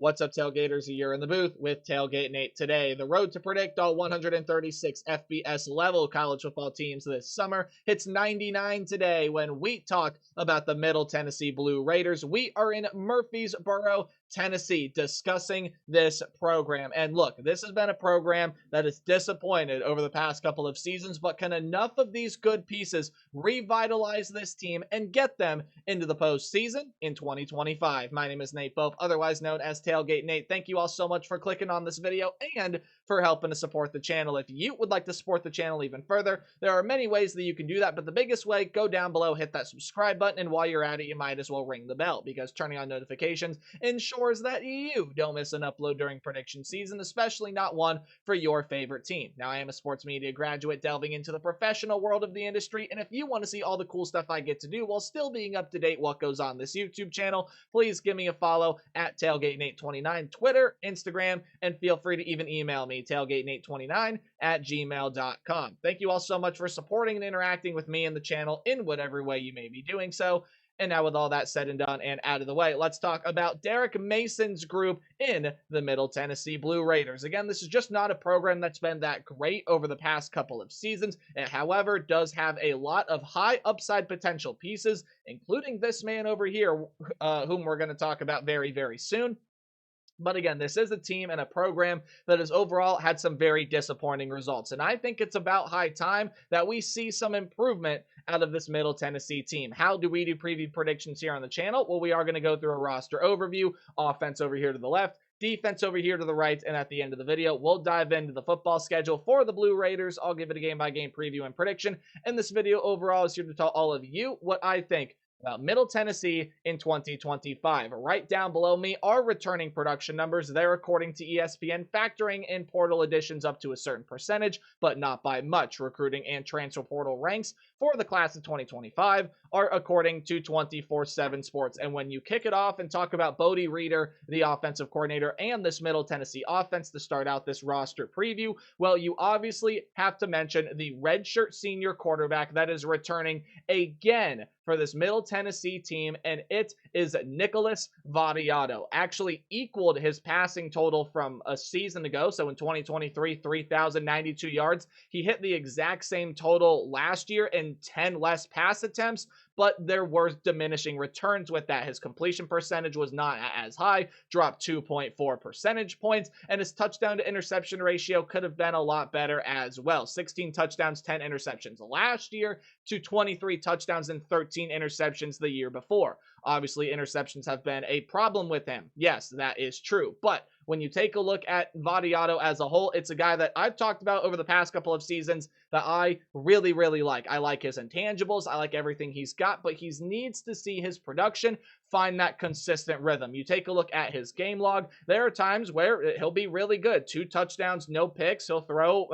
What's up, Tailgaters? You're in the booth with Tailgate Nate today. The road to predict all 136 FBS level college football teams this summer hits 99 today when we talk about the Middle Tennessee Blue Raiders. We are in Murfreesboro, Tennessee, discussing this program. And look, this has been a program that is disappointed over the past couple of seasons, but can enough of these good pieces revitalize this team and get them into the postseason in 2025? My name is Nate Pope, otherwise known as Tailgate Nate. Thank you all so much for clicking on this video and for helping to support the channel. If you would like to support the channel even further, there are many ways that you can do that, but the biggest way, go down below, hit that subscribe button, and while you're at it, you might as well ring the bell, because turning on notifications ensures that you don't miss an upload during prediction season, especially not one for your favorite team. Now, I am a sports media graduate delving into the professional world of the industry, and if you want to see all the cool stuff I get to do while still being up to date what goes on this YouTube channel, please give me a follow at TailgateNate29, Twitter, Instagram, and feel free to even email me, tailgatenate29 at gmail.com. Thank you all so much for supporting and interacting with me and the channel in whatever way you may be doing so. And now, with all that said and done and out of the way, let's talk about Derek Mason's group in the Middle Tennessee Blue Raiders. Again, this is just not a program that's been that great over the past couple of seasons. It, however, does have a lot of high upside potential pieces, including this man over here, whom we're going to talk about very, very soon. But again, this is a team and a program that has overall had some very disappointing results. And I think it's about high time that we see some improvement out of this Middle Tennessee team. How do we do preview predictions here on the channel? Well, we are going to go through a roster overview, offense over here to the left, defense over here to the right, and at the end of the video, we'll dive into the football schedule for the Blue Raiders. I'll give it a game-by-game preview and prediction. And this video overall is here to tell all of you what I think about Middle Tennessee in 2025. Right down below me are returning production numbers. They're according to ESPN, factoring in portal additions up to a certain percentage, but not by much. Recruiting and transfer portal ranks for the class of 2025 are according to 24/7 Sports. And when you kick it off and talk about Bodie Reeder, the offensive coordinator, and this Middle Tennessee offense to start out this roster preview, well, you obviously have to mention the redshirt senior quarterback that is returning again for this Middle Tennessee team, and it is Nicholas Vattiato. Actually equaled his passing total from a season ago, so in 2023, 3,092 yards. He hit the exact same total last year in 10 less pass attempts, but there were diminishing returns with that. His completion percentage was not as high, dropped 2.4 percentage points, and his touchdown to interception ratio could have been a lot better as well. 16 touchdowns, 10 interceptions last year to 23 touchdowns and 13 interceptions the year before. Obviously, interceptions have been a problem with him. Yes, that is true. But when you take a look at Vattiato as a whole, it's a guy that I've talked about over the past couple of seasons that I really, really like. I like his intangibles. I like everything he's got, but he needs to see his production find that consistent rhythm. You take a look at his game log. There are times where he'll be really good. 2 touchdowns, no picks. He'll throw,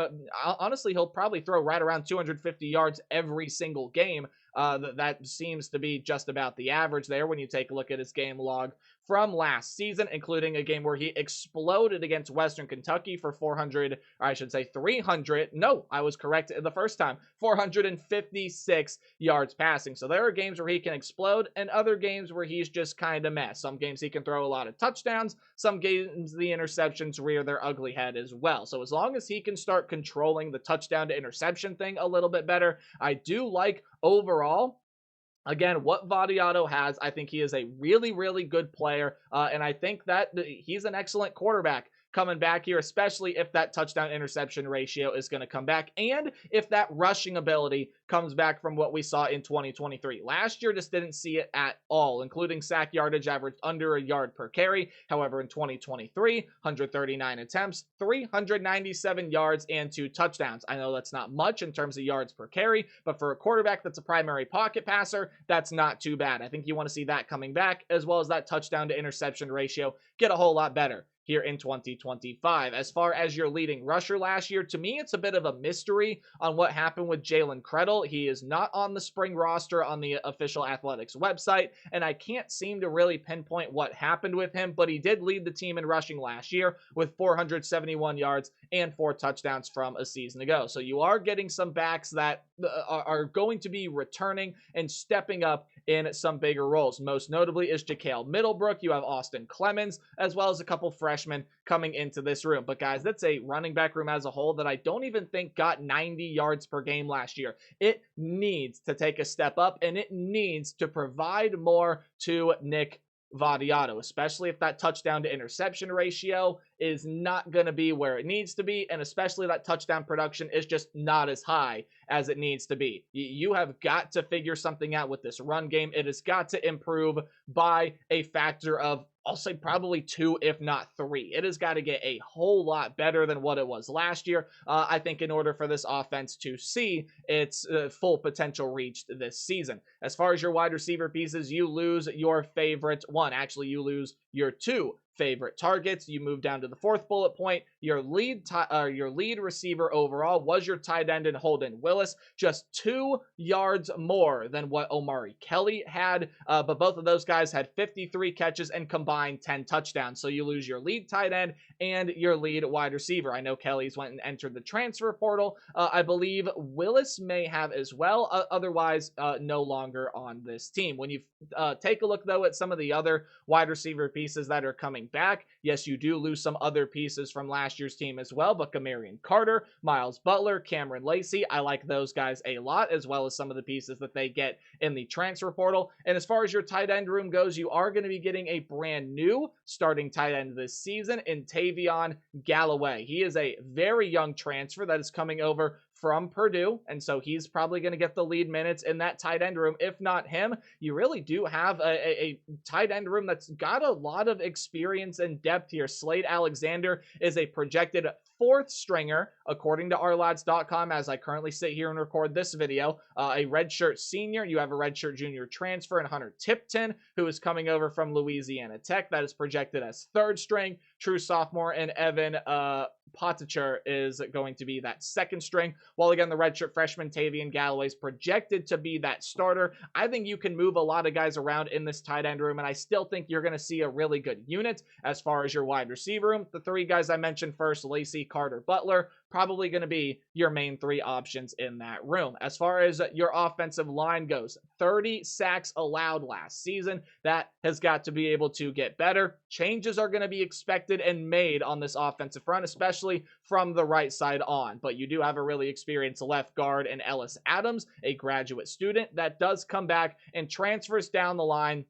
honestly, he'll probably throw right around 250 yards every single game. That seems to be just about the average there when you take a look at his game log from last season, including a game where he exploded against Western Kentucky for 400, or I should say 300. No, I was correct the first time. 456 yards passing. So there are games where he can explode and other games where he's just kind of mess. Some games he can throw a lot of touchdowns. Some games the interceptions rear their ugly head as well. So as long as he can start controlling the touchdown to interception thing a little bit better, I do like overall. Again, what Vattiato has, I think he is a really, really good player, and I think that he's an excellent quarterback coming back here, especially if that touchdown interception ratio is going to come back and if that rushing ability comes back from what we saw in 2023. Last year just didn't see it at all, including sack yardage averaged under a yard per carry. However, in 2023, 139 attempts, 397 yards, and 2 touchdowns. I know that's not much in terms of yards per carry, but for a quarterback that's a primary pocket passer, that's not too bad. I think you want to see that coming back, as well as that touchdown to interception ratio get a whole lot better here in 2025. As far as your leading rusher last year, to me, it's a bit of a mystery on what happened with Jalen Krettel. He is not on the spring roster on the official athletics website, and I can't seem to really pinpoint what happened with him, but he did lead the team in rushing last year with 471 yards and 4 touchdowns from a season ago. So you are getting some backs that are going to be returning and stepping up in some bigger roles. Most notably is Jakail Middlebrook. You have Austin Clemens, as well as a couple freshmen coming into this room. But guys, that's a running back room as a whole that I don't even think got 90 yards per game last year. It needs to take a step up, and it needs to provide more to Nick Vadiato, especially if that touchdown to interception ratio is not going to be where it needs to be, and especially that touchdown production is just not as high as it needs to be. You have got to figure something out with this run game. It has got to improve by a factor of, I'll say, probably 2, if not 3. It has got to get a whole lot better than what it was last year, I think, in order for this offense to see its full potential reached this season. As far as your wide receiver pieces, you lose your favorite one. Actually, you lose your 2 favorite targets. You move down to the 4th bullet point. Your lead receiver overall was your tight end in Holden Willis, just 2 yards more than what Omari Kelly had, but both of those guys had 53 catches and combined 10 touchdowns. So you lose your lead tight end and your lead wide receiver. I know Kelly's went and entered the transfer portal. I believe Willis may have as well, otherwise no longer on this team. When you take a look, though, at some of the other wide receiver pieces that are coming back, yes, you do lose some other pieces from last year's team as well, but Kamarian Carter, Miles Butler, Cameron Lacey, I like those guys a lot, as well as some of the pieces that they get in the transfer portal. And as far as your tight end room goes, you are going to be getting a brand new starting tight end this season in Tavion Galloway. He is a very young transfer that is coming over from Purdue, and so he's probably going to get the lead minutes in that tight end room. If not him, you really do have a tight end room that's got a lot of experience and depth here. Slade Alexander is a projected 4th stringer, according to ourlads.com, as I currently sit here and record this video. A redshirt senior. You have a redshirt junior transfer in Hunter Tipton, who is coming over from Louisiana Tech. That is projected as 3rd string. True sophomore, and Evan Potticher is going to be that 2nd string. While again, the redshirt freshman Tavion Galloway is projected to be that starter. I think you can move a lot of guys around in this tight end room, and I still think you're going to see a really good unit as far as your wide receiver room. The 3 guys I mentioned first, Lacey, Carter, Butler, probably going to be your main 3 options in that room. As far as your offensive line goes, 30 sacks allowed last season. That has got to be able to get better. Changes are going to be expected and made on this offensive front, especially from the right side on. But you do have a really experienced left guard in Ellis Adams, a graduate student that does come back and transfers down the line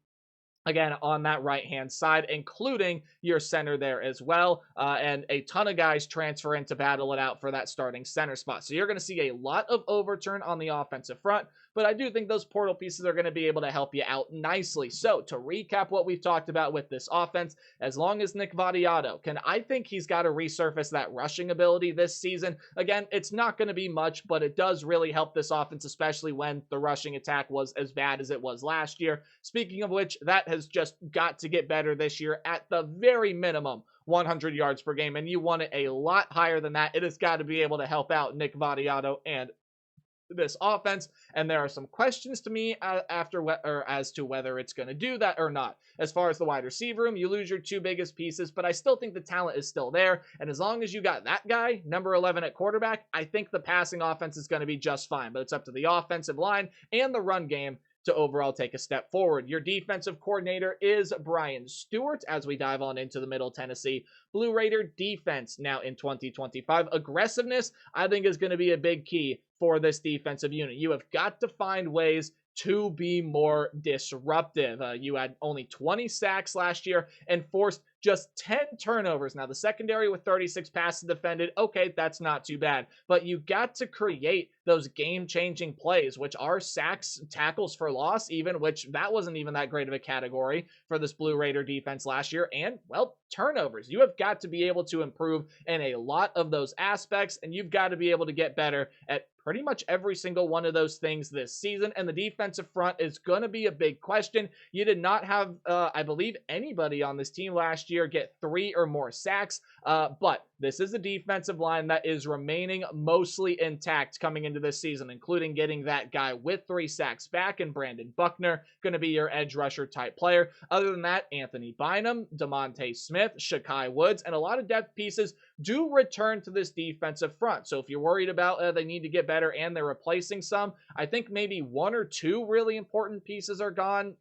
again on that right-hand side, including your center there as well. And a ton of guys transfer in to battle it out for that starting center spot. So you're going to see a lot of overturn on the offensive front, but I do think those portal pieces are going to be able to help you out nicely. So to recap what we've talked about with this offense, as long as Nick Vadiato I think he's got to resurface that rushing ability this season. Again, it's not going to be much, but it does really help this offense, especially when the rushing attack was as bad as it was last year. Speaking of which, that has just got to get better this year at the very minimum. 100 yards per game, and you want it a lot higher than that. It has got to be able to help out Nick Vadiato and this offense, and there are some questions to me as to whether it's going to do that or not. As far as the wide receiver room, you lose your 2 biggest pieces, but I still think the talent is still there, and as long as you got that guy, number 11 at quarterback, I think the passing offense is going to be just fine, but it's up to the offensive line and the run game to overall take a step forward. Your defensive coordinator is Brian Stewart as we dive on into the Middle Tennessee Blue Raider defense now in 2025. Aggressiveness, I think, is going to be a big key for this defensive unit. You have got to find ways to be more disruptive. You had only 20 sacks last year and forced just 10 turnovers. Now, the secondary with 36 passes defended, okay, that's not too bad. But you got to create those game-changing plays, which are sacks, tackles for loss even, which that wasn't even that great of a category for this Blue Raider defense last year. And, well, turnovers. You have got to be able to improve in a lot of those aspects, and you've got to be able to get better at pretty much every single one of those things this season, and the defensive front is going to be a big question. You did not have, I believe, anybody on this team last year get 3 or more sacks, but this is a defensive line that is remaining mostly intact coming into this season, including getting that guy with 3 sacks back in Brandon Buckner, going to be your edge rusher type player. Other than that, Anthony Bynum, DeMonte Smith, Shakai Woods, and a lot of depth pieces do return to this defensive front. So if you're worried about they need to get better better and they're replacing some. I think maybe one or two really important pieces are gone.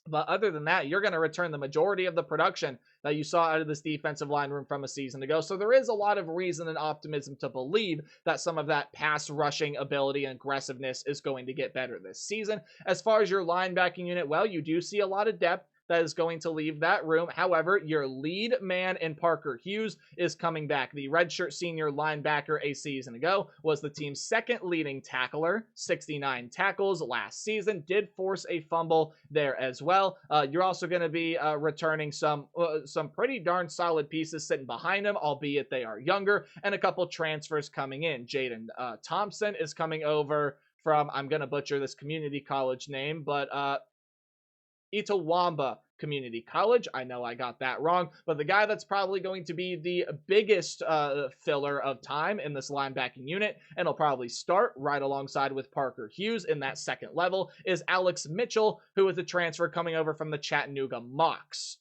But other than that, you're going to return the majority of the production that you saw out of this defensive line room from a season ago. So there is a lot of reason and optimism to believe that some of that pass rushing ability and aggressiveness is going to get better this season. As far as your linebacking unit, well, you do see a lot of depth that is going to leave that room. However, your lead man in Parker Hughes is coming back. The redshirt senior linebacker a season ago was the team's second leading tackler, 69 tackles last season, did force a fumble there as well. You're also going to be returning some pretty darn solid pieces sitting behind him, albeit they are younger, and a couple transfers coming in. Jaden Thompson is coming over from, I'm going to butcher this community college name, but Itawamba Community College. I know I got that wrong, but the guy that's probably going to be the biggest filler of time in this linebacking unit, and he'll probably start right alongside with Parker Hughes in that second level, is Alex Mitchell, who is a transfer coming over from the Chattanooga Mocs.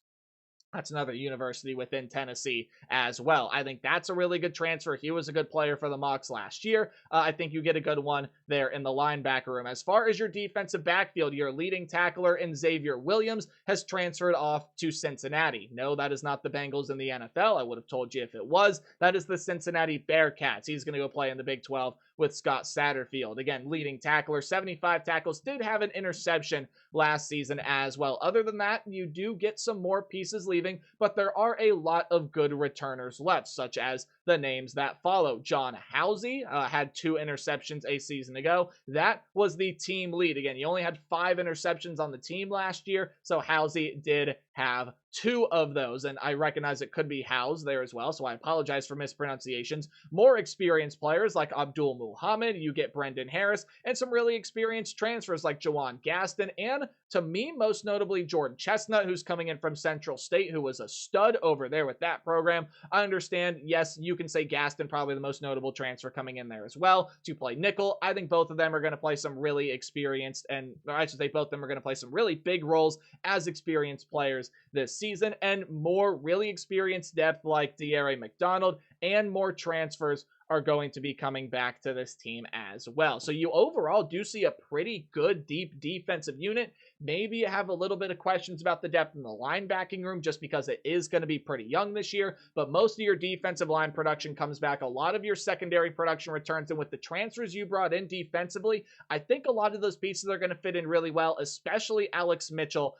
That's another university within Tennessee as well. I think that's a really good transfer. He was a good player for the Mocs last year. I think you get a good one there in the linebacker room. As far as your defensive backfield, your leading tackler in Xavier Williams has transferred off to Cincinnati. No, that is not the Bengals in the NFL. I would have told you if it was. That is the Cincinnati Bearcats. He's going to go play in the Big 12 with Scott Satterfield. Again, leading tackler, 75 tackles, did have an interception last season as well. Other than that, you do get some more pieces leaving, but there are a lot of good returners left, such as the names that follow. John Housey had 2 interceptions a season ago. That was the team lead. Again, he only had 5 interceptions on the team last year, so Housey did have 2 of those, and I recognize it could be House there as well, so I apologize for mispronunciations. More experienced players like Abdul Muhammad, you get Brendan Harris, and some really experienced transfers like Jawan Gaston, and to me, most notably, Jordan Chestnut, who's coming in from Central State, who was a stud over there with that program. I understand, yes, you can say Gaston, probably the most notable transfer coming in there as well, to play nickel. I think both of them are going to play some really experienced, or I should say both of them are going to play some really big roles as experienced players this season, and more really experienced depth like De'Aaron McDonald and more transfers are going to be coming back to this team as well. So you overall do see a pretty good deep defensive unit. Maybe you have a little bit of questions about the depth in the linebacking room just because it is going to be pretty young this year, but most of your defensive line production comes back. A lot of your secondary production returns, and with the transfers you brought in defensively, I think a lot of those pieces are going to fit in really well, especially Alex Mitchell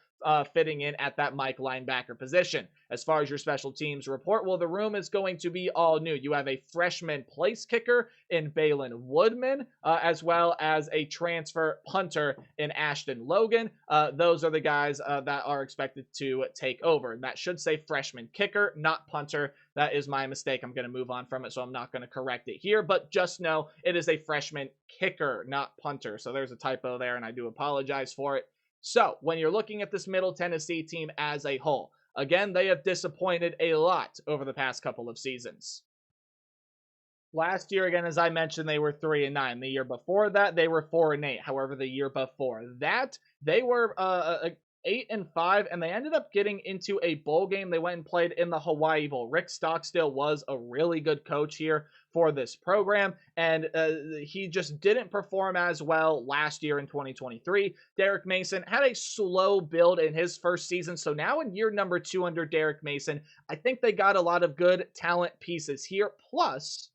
fitting in at that Mike linebacker position. As far as your special teams report, well, the room is going to be all new. You have a freshman place kicker in Balin Woodman, as well as a transfer punter in Ashton Logan. Those are the guys that are expected to take over. And that should say freshman kicker, not punter. That is my mistake. I'm going to move on from it, so I'm not going to correct it here. But just know it is a freshman kicker, not punter. So there's a typo there, and I do apologize for it. So, when you're looking at this Middle Tennessee team as a whole, again, they have disappointed a lot over the past couple of seasons. Last year, again, as I mentioned, they were 3-9. The year before that, they were 4-8. However, the year before that, they were 8-5, and they ended up getting into a bowl game. They went and played in the Hawaii Bowl. Rick Stockstill was a really good coach here for this program, and he just didn't perform as well last year in 2023. Derek Mason had a slow build in his first season, so now in year number 2 under Derek Mason, I think they got a lot of good talent pieces here. Plus,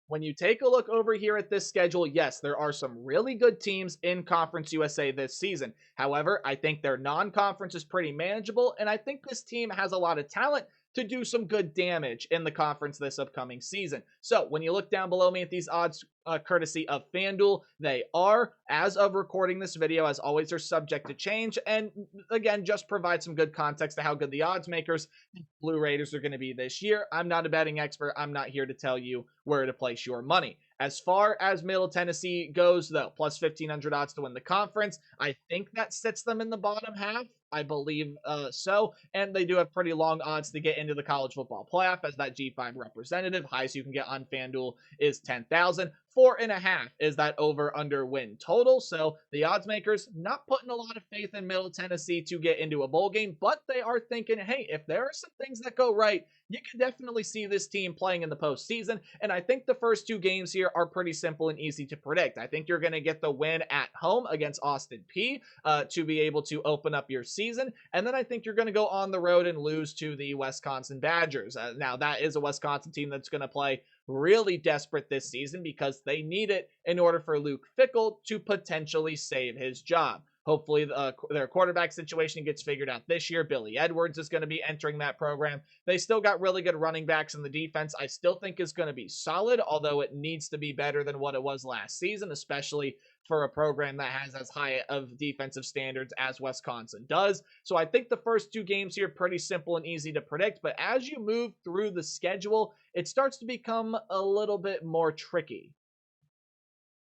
when you take a look over here at this schedule, yes, there are some really good teams in Conference USA this season. However, I think their non-conference is pretty manageable, and I think this team has a lot of talent to do some good damage in the conference this upcoming season. So when you look down below me at these odds, courtesy of FanDuel, they are, as of recording this video, as always, they're subject to change. And again, just provide some good context to how good the odds makers think Blue Raiders are going to be this year. I'm not a betting expert. I'm not here to tell you where to place your money. As far as Middle Tennessee goes, though, plus 1,500 odds to win the conference, I think that sits them in the bottom half. I believe so. And they do have pretty long odds to get into the college football playoff as that G5 representative. Highest you can get on FanDuel is 10,000. 4.5 is that over under win total. So the odds makers not putting a lot of faith in Middle Tennessee to get into a bowl game, but they are thinking, hey, if there are some things that go right, you can definitely see this team playing in the postseason. And I think the first two games here are pretty simple and easy to predict. I think you're going to get the win at home against Austin Peay to be able to open up your season. And then I think you're going to go on the road and lose to the Wisconsin Badgers. Now, that is a Wisconsin team that's going to play really desperate this season because they need it in order for Luke Fickell to potentially save his job. Hopefully, their quarterback situation gets figured out this year. Billy Edwards is going to be entering that program. They still got really good running backs, and the defense I still think is going to be solid, although it needs to be better than what it was last season, especially for a program that has as high of defensive standards as Wisconsin does. So I think the first two games here are pretty simple and easy to predict, but as you move through the schedule, it starts to become a little bit more tricky.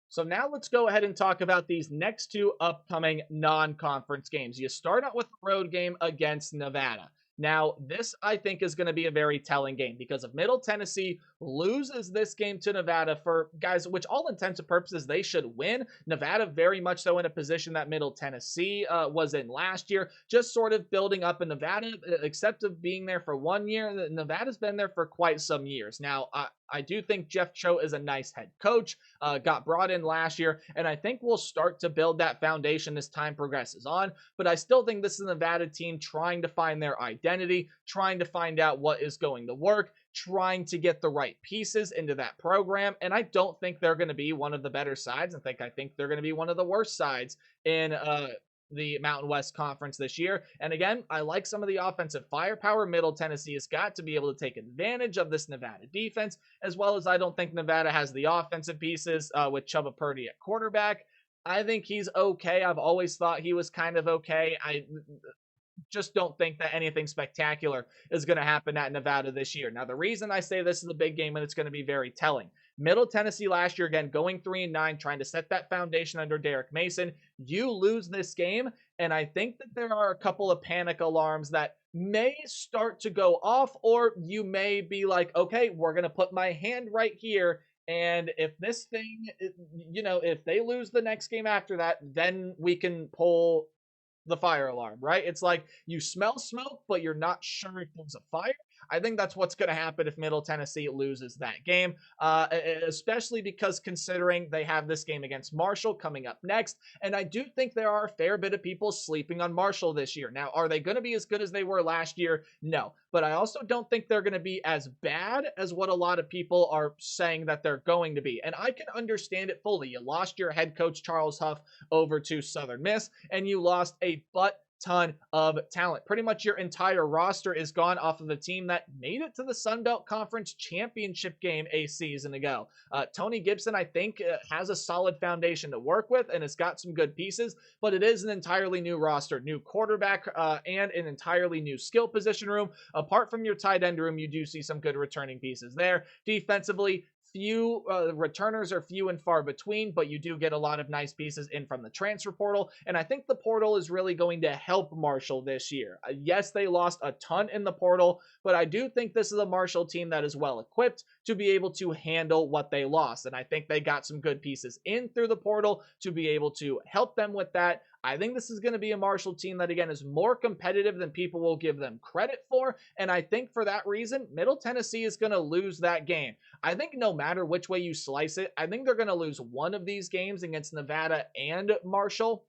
So now let's go ahead and talk about these next two upcoming non-conference games. You start out with the road game against Nevada. Now, this, I think, is going to be a very telling game because if Middle Tennessee loses this game to Nevada for, guys, which all intents and purposes they should win, Nevada very much so in a position that Middle Tennessee was in last year, just sort of building up in Nevada, except of being there for 1 year. Nevada's been there for quite some years. Now, I do think Jeff Cho is a nice head coach, got brought in last year, and I think we'll start to build that foundation as time progresses on, but I still think this is a Nevada team trying to find their identity, trying to find out what is going to work, trying to get the right pieces into that program, and I don't think they're going to be one of the better sides. I think they're going to be one of the worst sides in the Mountain West Conference this year. And again, I like some of the offensive firepower Middle Tennessee has got to be able to take advantage of this Nevada defense, as well as I don't think Nevada has the offensive pieces with Chubba Purdy at quarterback. I think he's okay. I've always thought he was kind of okay. I just don't think that anything spectacular is going to happen at Nevada this year. Now, the reason I say this is a big game and it's going to be very telling. Middle Tennessee last year, again, going 3-9, trying to set that foundation under Derek Mason. You lose this game, and I think that there are a couple of panic alarms that may start to go off, or you may be like, okay, we're going to put my hand right here, and if this thing, if they lose the next game after that, then we can pull the fire alarm, right? It's like you smell smoke, but you're not sure if there's a fire. I think that's what's going to happen if Middle Tennessee loses that game, especially because considering they have this game against Marshall coming up next, and I do think there are a fair bit of people sleeping on Marshall this year. Now, are they going to be as good as they were last year? No, but I also don't think they're going to be as bad as what a lot of people are saying that they're going to be, and I can understand it fully. You lost your head coach, Charles Huff, over to Southern Miss, and you lost a ton of talent. Pretty much your entire roster is gone off of the team that made it to the Sun Belt Conference Championship game a season ago. Tony Gibson, I think, has a solid foundation to work with, and it's got some good pieces, but it is an entirely new roster, new quarterback, and an entirely new skill position room. Apart from your tight end room, you do see some good returning pieces there. Defensively, few returners are few and far between, but you do get a lot of nice pieces in from the transfer portal, and I think the portal is really going to help Marshall this year. Yes, they lost a ton in the portal, but I do think this is a Marshall team that is well equipped to be able to handle what they lost, and I think they got some good pieces in through the portal to be able to help them with that. I think this is going to be a Marshall team that, again, is more competitive than people will give them credit for, and I think for that reason, Middle Tennessee is going to lose that game. I think no matter which way you slice it, I think they're going to lose one of these games against Nevada and Marshall.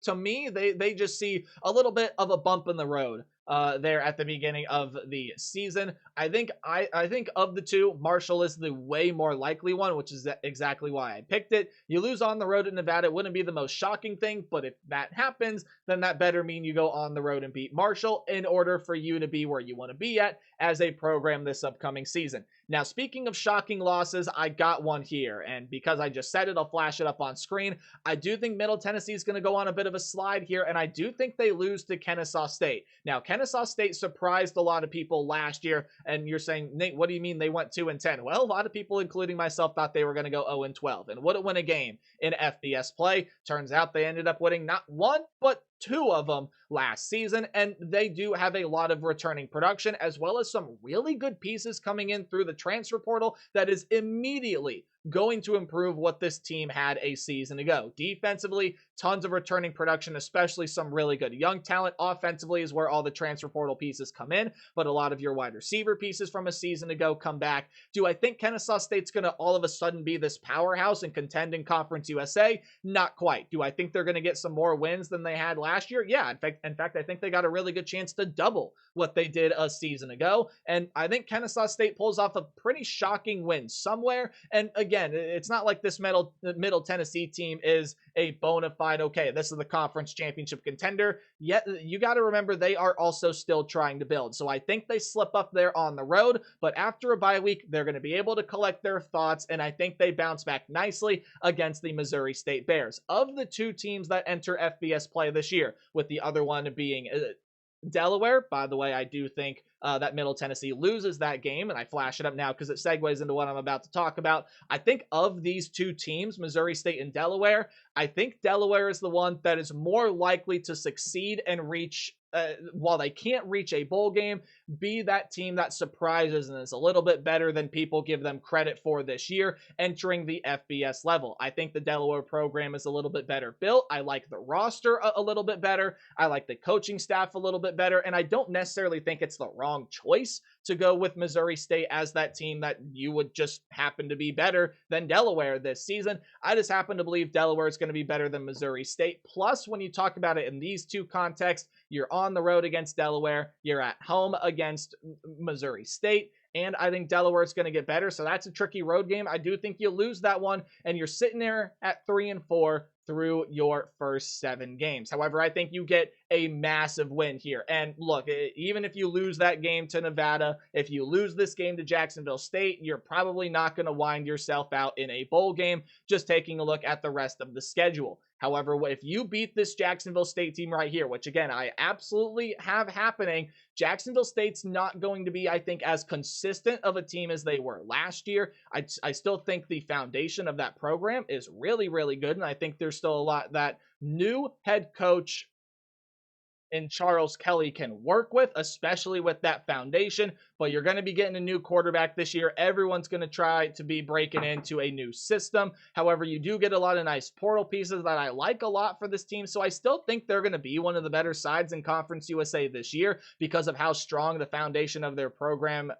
To me, they just see a little bit of a bump in the road there at the beginning of the season. I think of the two, Marshall is the way more likely one, which is exactly why I picked it. You lose on the road at Nevada, it wouldn't be the most shocking thing, but if that happens, then that better mean you go on the road and beat Marshall in order for you to be where you want to be at as a program this upcoming season. Now, speaking of shocking losses, I got one here, and because I just said it, I'll flash it up on screen. I do think Middle Tennessee is going to go on a bit of a slide here, and I do think they lose to Kennesaw State. Now, Kennesaw State surprised a lot of people last year, and you're saying, Nate, what do you mean they went 2-10? Well, a lot of people, including myself, thought they were going to go 0-12 and wouldn't win a game in FBS play. Turns out they ended up winning not one, but two of them last season, and they do have a lot of returning production as well as some really good pieces coming in through the transfer portal that is immediately going to improve what this team had a season ago. Defensively, tons of returning production, especially some really good young talent. Offensively is where all the transfer portal pieces come in, but a lot of your wide receiver pieces from a season ago come back. Do I think Kennesaw State's going to all of a sudden be this powerhouse and contend in Conference USA? Not quite. Do I think they're going to get some more wins than they had last year? Yeah, in fact, I think they got a really good chance to double what they did a season ago, and I think Kennesaw State pulls off a pretty shocking win somewhere. And again, it's not like this Middle Tennessee team is a bona fide, okay, this is the conference championship contender. Yet you got to remember they are also still trying to build. So I think they slip up there on the road, but after a bye week, they're going to be able to collect their thoughts, and I think they bounce back nicely against the Missouri State Bears. Of the two teams that enter FBS play this year, with the other one being Delaware. By the way, I do think that Middle Tennessee loses that game, and I flash it up now because it segues into what I'm about to talk about. I think of these two teams, Missouri State and Delaware, I think Delaware is the one that is more likely to succeed and reach, while they can't reach a bowl game, be that team that surprises and is a little bit better than people give them credit for this year, entering the FBS level. I think the Delaware program is a little bit better built. I like the roster a little bit better. I like the coaching staff a little bit better, and I don't necessarily think it's the wrong choice to go with Missouri State as that team that you would just happen to be better than Delaware this season. I just happen to believe Delaware is going to be better than Missouri State. Plus, when you talk about it in these two contexts, you're on the road against Delaware, you're at home against Missouri State, and I think Delaware is going to get better, so that's a tricky road game. I do think you lose that one, and you're sitting there at 3-4 through your first 7 games. However, I think you get a massive win here. And look, even if you lose that game to Nevada, if you lose this game to Jacksonville State, you're probably not going to wind yourself out in a bowl game, just taking a look at the rest of the schedule. However, if you beat this Jacksonville State team right here, which again, I absolutely have happening, Jacksonville State's not going to be, I think, as consistent of a team as they were last year. I still think the foundation of that program is really, really good, and I think there's still a lot that new head coach and Charles Kelly can work with, especially with that foundation. But you're going to be getting a new quarterback this year. Everyone's going to try to be breaking into a new system. However, you do get a lot of nice portal pieces that I like a lot for this team. So I still think they're going to be one of the better sides in Conference USA this year because of how strong the foundation of their program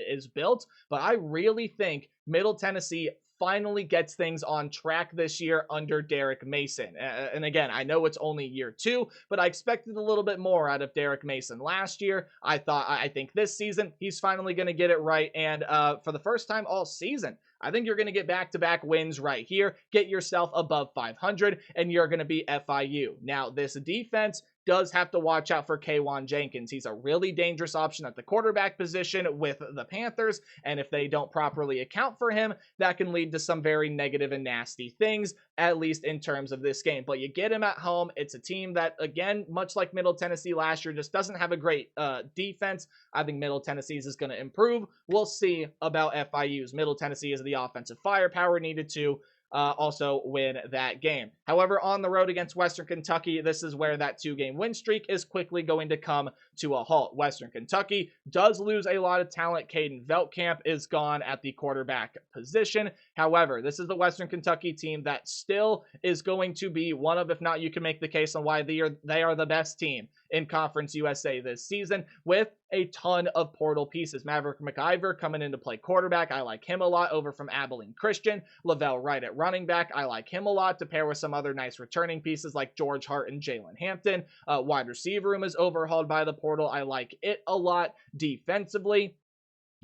is built. But I really think Middle Tennessee finally gets things on track this year under Derek Mason. And again, I know it's only year 2, but I expected a little bit more out of Derek Mason last year. I think this season, he's finally going to get it right. And for the first time all season, I think you're going to get back-to-back wins right here, get yourself above 500, and you're going to be FIU. Now, this defense does have to watch out for K'Wan Jenkins. He's a really dangerous option at the quarterback position with the Panthers, and if they don't properly account for him, that can lead to some very negative and nasty things, at least in terms of this game. But you get him at home. It's a team that, again, much like Middle Tennessee last year, just doesn't have a great defense. I think Middle Tennessee's is going to improve. We'll see about FIU's. Middle Tennessee is the offensive firepower needed to also win that game. However, on the road against Western Kentucky, this is where that 2-game win streak is quickly going to come to a halt. Western Kentucky does lose a lot of talent. Caden Veltkamp is gone at the quarterback position. However, this is the Western Kentucky team that still is going to be one of, if not, you can make the case on why they are the best team in Conference USA this season, with a ton of portal pieces. Maverick McIver coming in to play quarterback. I like him a lot over from Abilene Christian. Lavelle Wright at running back. I like him a lot to pair with some other nice returning pieces like George Hart and Jalen Hampton. Wide receiver room is overhauled by the portal. I like it a lot. Defensively,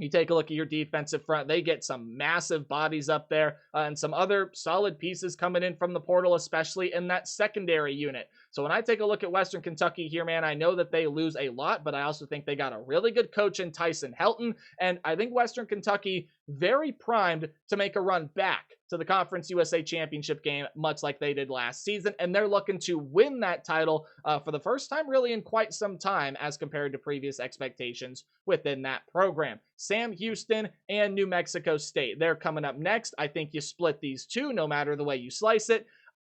you take a look at your defensive front, they get some massive bodies up there and some other solid pieces coming in from the portal, especially in that secondary unit. So when I take a look at Western Kentucky here, man, I know that they lose a lot, but I also think they got a really good coach in Tyson Helton. And I think Western Kentucky very primed to make a run back to the Conference USA Championship game, much like they did last season. And they're looking to win that title for the first time really in quite some time as compared to previous expectations within that program. Sam Houston and New Mexico State, they're coming up next. I think you split these two no matter the way you slice it.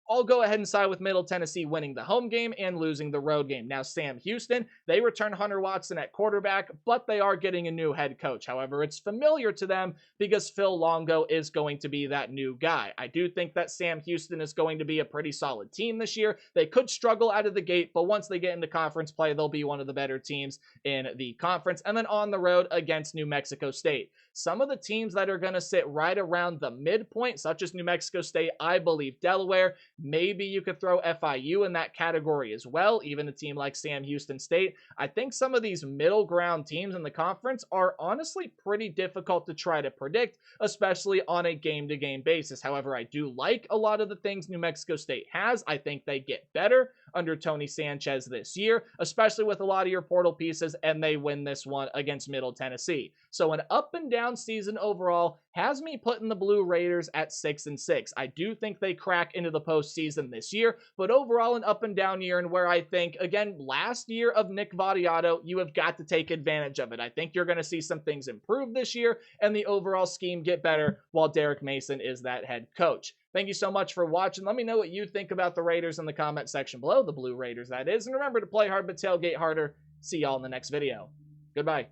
I'll go ahead and side with Middle Tennessee winning the home game and losing the road game. Now, Sam Houston, they return Hunter Watson at quarterback, but they are getting a new head coach. However, it's familiar to them because Phil Longo is going to be that new guy. I do think that Sam Houston is going to be a pretty solid team this year. They could struggle out of the gate, but once they get into conference play, they'll be one of the better teams in the conference. And then on the road against New Mexico State. Some of the teams that are going to sit right around the midpoint, such as New Mexico State, I believe Delaware, maybe you could throw FIU in that category as well, even a team like Sam Houston State. I think some of these middle ground teams in the conference are honestly pretty difficult to try to predict, especially on a game-to-game basis. However, I do like a lot of the things New Mexico State has. I think they get better under Tony Sanchez this year, especially with a lot of your portal pieces, and they win this one against Middle Tennessee. So an up and down season overall has me putting the Blue Raiders at 6-6. I do think they crack into the postseason this year, but overall an up and down year, and where I think, again, last year of Nick Vattiato, you have got to take advantage of it. I think you're going to see some things improve this year and the overall scheme get better while Derek Mason is that head coach. Thank you so much for watching. Let me know what you think about the Raiders in the comment section below, the Blue Raiders that is, and remember to play hard but tailgate harder. See y'all in the next video. Goodbye.